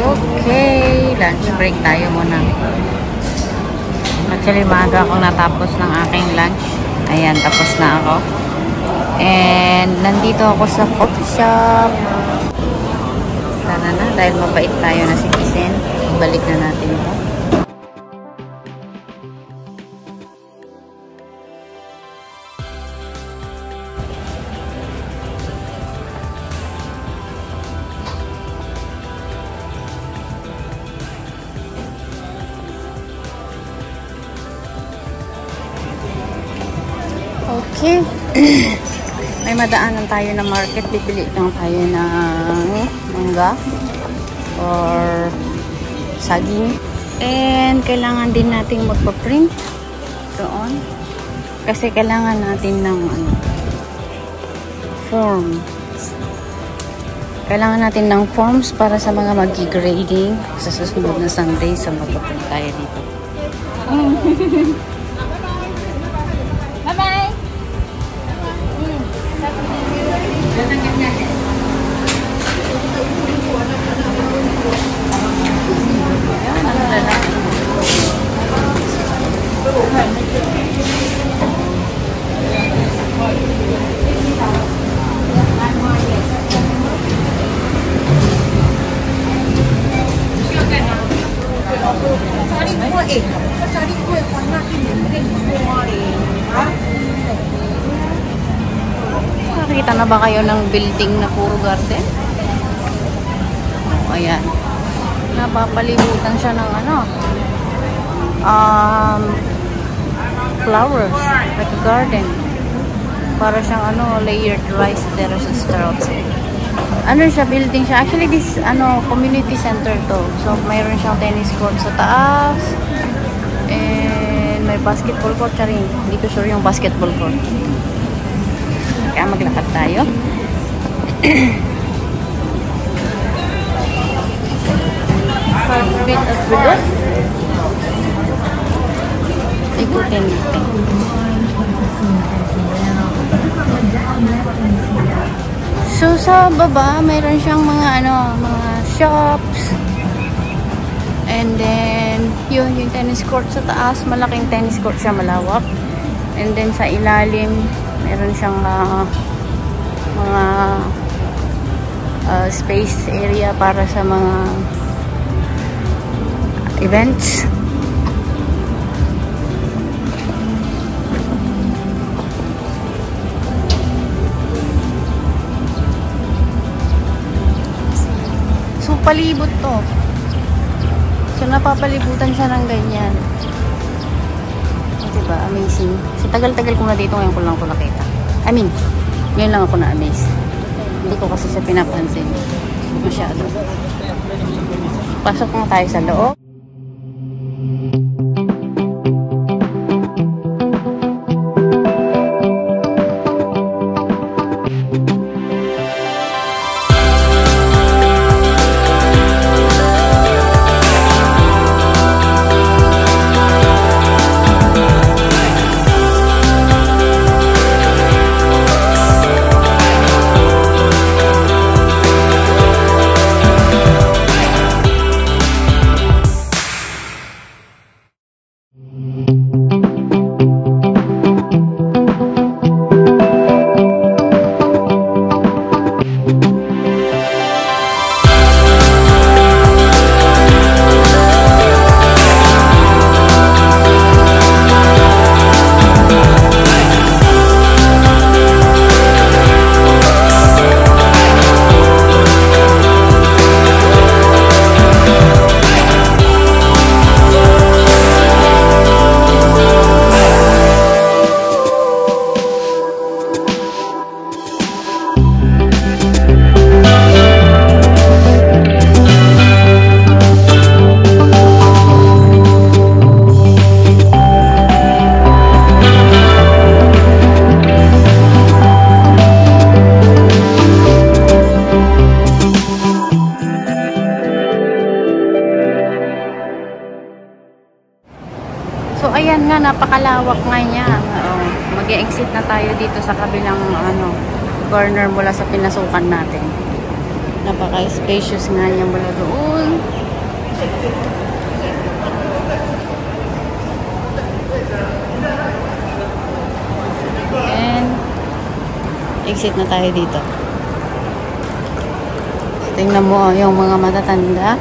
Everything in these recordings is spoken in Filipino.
Okay, lunch break tayo muna. Actually, maaga akong natapos ng aking lunch. Ayan, tapos na ako. And nandito ako sa coffee shop. Sana na, dahil mabait tayo na si Vincent. Balik na natin ito. Okay. May madaanan tayo na market. Bibili lang tayo ng mangga or saging. And kailangan din nating magpa-print doon. Kasi kailangan natin ng form. Kailangan natin ng forms para sa mga mag-grading sa susunod na Sunday. So magpa-print tayo dito. Bye-bye! Nakikita na ba kayo ng building na puro garden? O, ayan. Napapalibutan siya ng flowers, like a garden. Para siyang layered rice terraces sprouts. Siya, building siya. Actually, this community center to. So, mayroon siyang tennis court sa taas. And may basketball court siya rin. Hindi ko sure yung basketball court. Kaya maglakad tayo. Heartbeat at Budos. Ikutin natin. So, sa baba, mayroon siyang mga mga shops. And then, yung tennis court sa taas, malaking tennis court siya, malawak. And then, sa ilalim, meron siyang mga space area para sa mga events. So, palibot to. So, napapalibutan siya ng ganyan. Diba? Amazing. So, tagal-tagal ko na dito, ngayon ko lang ako nakita. I mean, ngayon lang ako na-amaze. Hindi ko kasi siya pinapansin. Masyado. Pasok na tayo sa loob. ayan nga, napakalawak nga niya. Mag-e-exit na tayo dito sa kabilang corner mula sa pinasukan natin. Napaka-spacious nga niya mula doon And exit na tayo dito. Tingnan mo yung mga matatanda.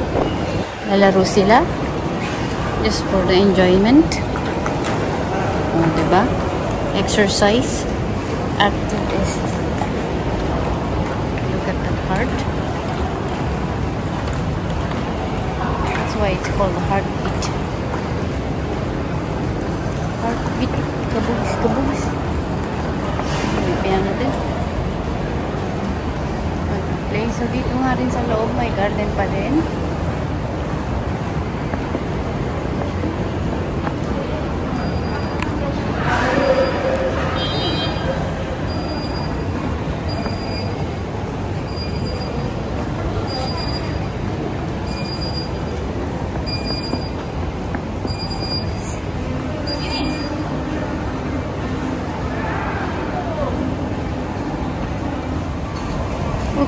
Lalaro sila. Just for the enjoyment. O, diba? Exercise. Activist. Look at the heart. That's why it's called the heartbeat. Heartbeat. Kabugis, kabugis. May piano din. Play. So, dito nga rin sa loob, may garden pa rin.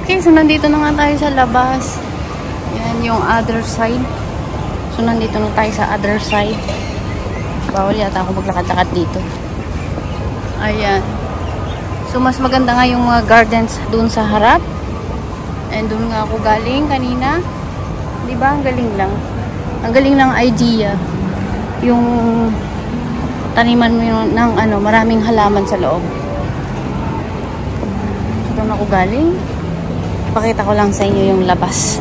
Okay, so nandito na nga tayo sa labas. Yan yung other side. So nandito na tayo sa other side. Bawal yata ako maglakad-lakad dito. Ayan. So mas maganda nga yung mga gardens dun sa harap. And dun nga ako galing kanina. Diba? Ang galing lang. Ang galing lang idea. Yung taniman mo ng maraming halaman sa loob. So dun ako galing. Pakita ko lang sa inyo yung labas.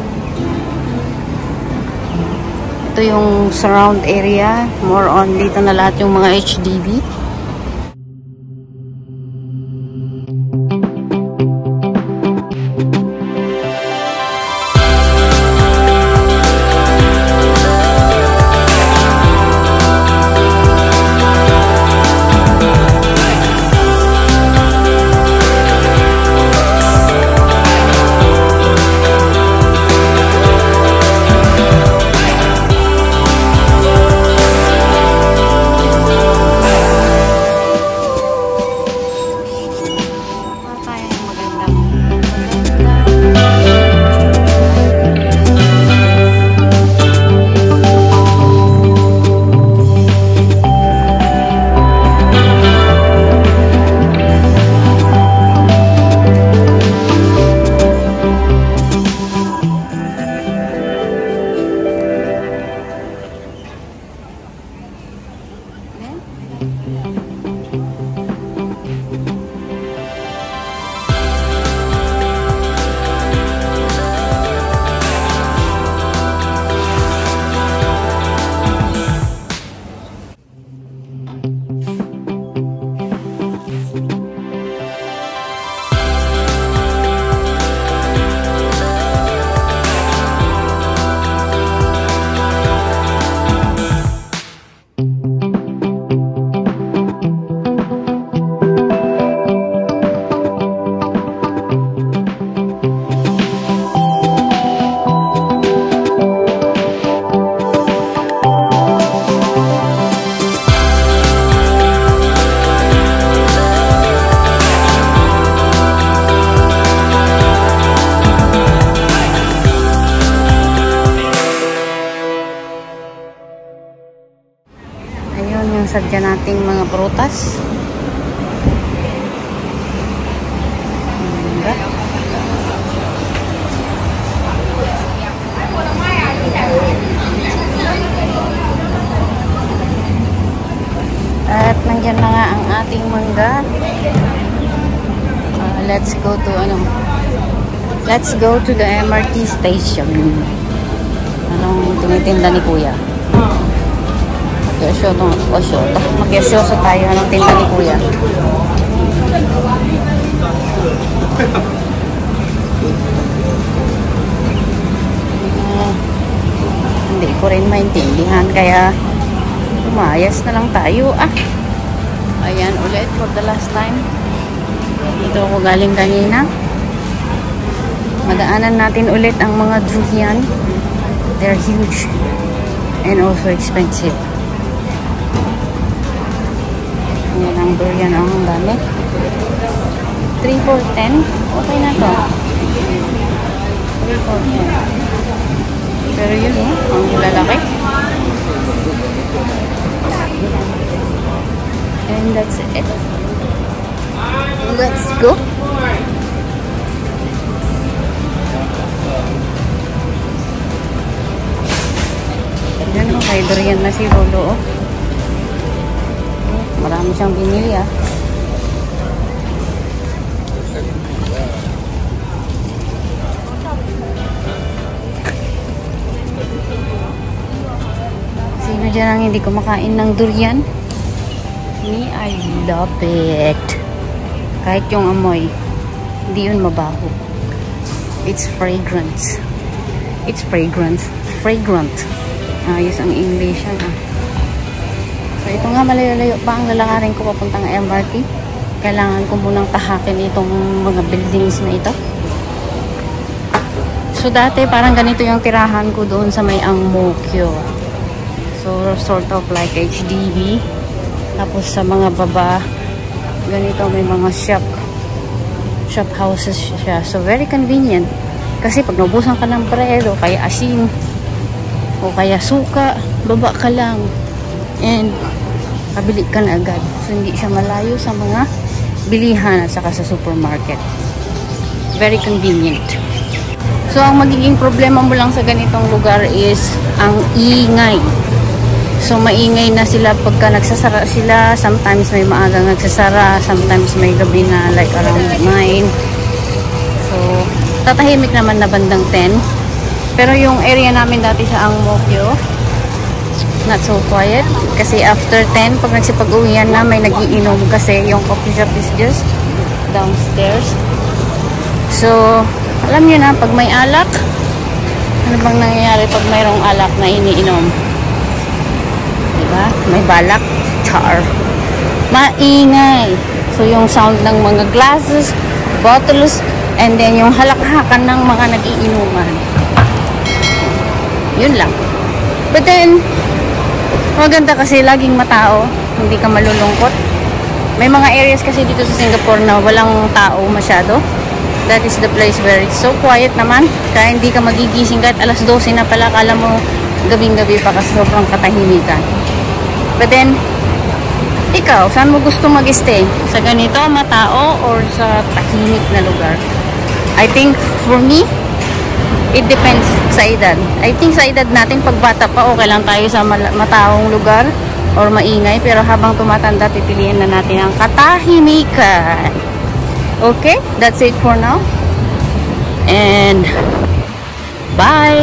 Ito yung surround area. More on dito na lahat yung mga HDB. Sadya nating mga prutas. At nandiyan na nga ang ating mangga. Let's go to the MRT station. Anong tinitinda ni Kuya? Mag-yosyoso tayo. Anong tinda ni Kuya? Hindi ko rin maintindihan. Kaya umayas na lang tayo. Ayan ulit for the last time. Dito ako galing kanina. Madaanan natin ulit ang mga durian. They're huge and also expensive. Ayan ang durian. Ang dami. 3 for 10. Okay na to. 3 for 10. Pero yun, ang lalaki. And that's it. Let's go. Ayan o, may durian na si Lolo. Marami siyang binili ah. Sino dyan ang hindi kumakain ng durian? Me, I love it. Kahit yung amoy, hindi yun mabaho. It's fragrance. It's fragrance. Fragrant. Ayos ang English yan ah. So ito nga, malayo-layo pa ang lalakarin ko papuntang MRT. Kailangan ko munang tahakin itong mga buildings na ito. So dati parang ganito yung tirahan ko doon sa may Ang Mo Kio. So sort of like HDB. Tapos sa mga baba, ganito may mga shop houses siya. So very convenient. Kasi pag naubusan ka ng bread o kaya asin o kaya suka, baba ka lang. And kabili ka na agad. So hindi siya malayo sa mga bilihan at saka sa supermarket. Very convenient. So ang magiging problema mo lang sa ganitong lugar is ang ingay. So maingay na sila pagka nagsasara sila. Sometimes may maagang nagsasara, sometimes may gabi na like around 9. So tatahimik naman na bandang 10. Pero yung area namin dati sa Ang Mo Kio, not so quiet. Kasi after 10, pag nagsipag-uwian na, may nagiinom kasi yung coffee shop is just downstairs. So alam nyo na, pag may alak, ano bang nangyayari pag mayroong alak na iniinom? Diba? May balak. Char. Maingay. So, yung sound ng mga glasses, bottles, and then yung halakhakan ng mga nagiinuman. Yun lang. But then, maganda kasi laging matao. Hindi ka malulungkot. May mga areas kasi dito sa Singapore na walang tao masyado. That is the place where it's so quiet naman. Kaya hindi ka magigising kahit alas 12 na pala. Kala mo gabing-gabi pa kasi sobrang katahimikan. But then, ikaw, saan mo gusto mag-stay? Sa ganito, matao or sa tahimik na lugar? I think, for me, it depends sa edad. I think sa edad natin, pag bata pa, okay lang tayo sa mataong lugar or maingay. Pero habang tumatanda, pipiliin na natin ang katahimikan. Okay, that's it for now. And bye!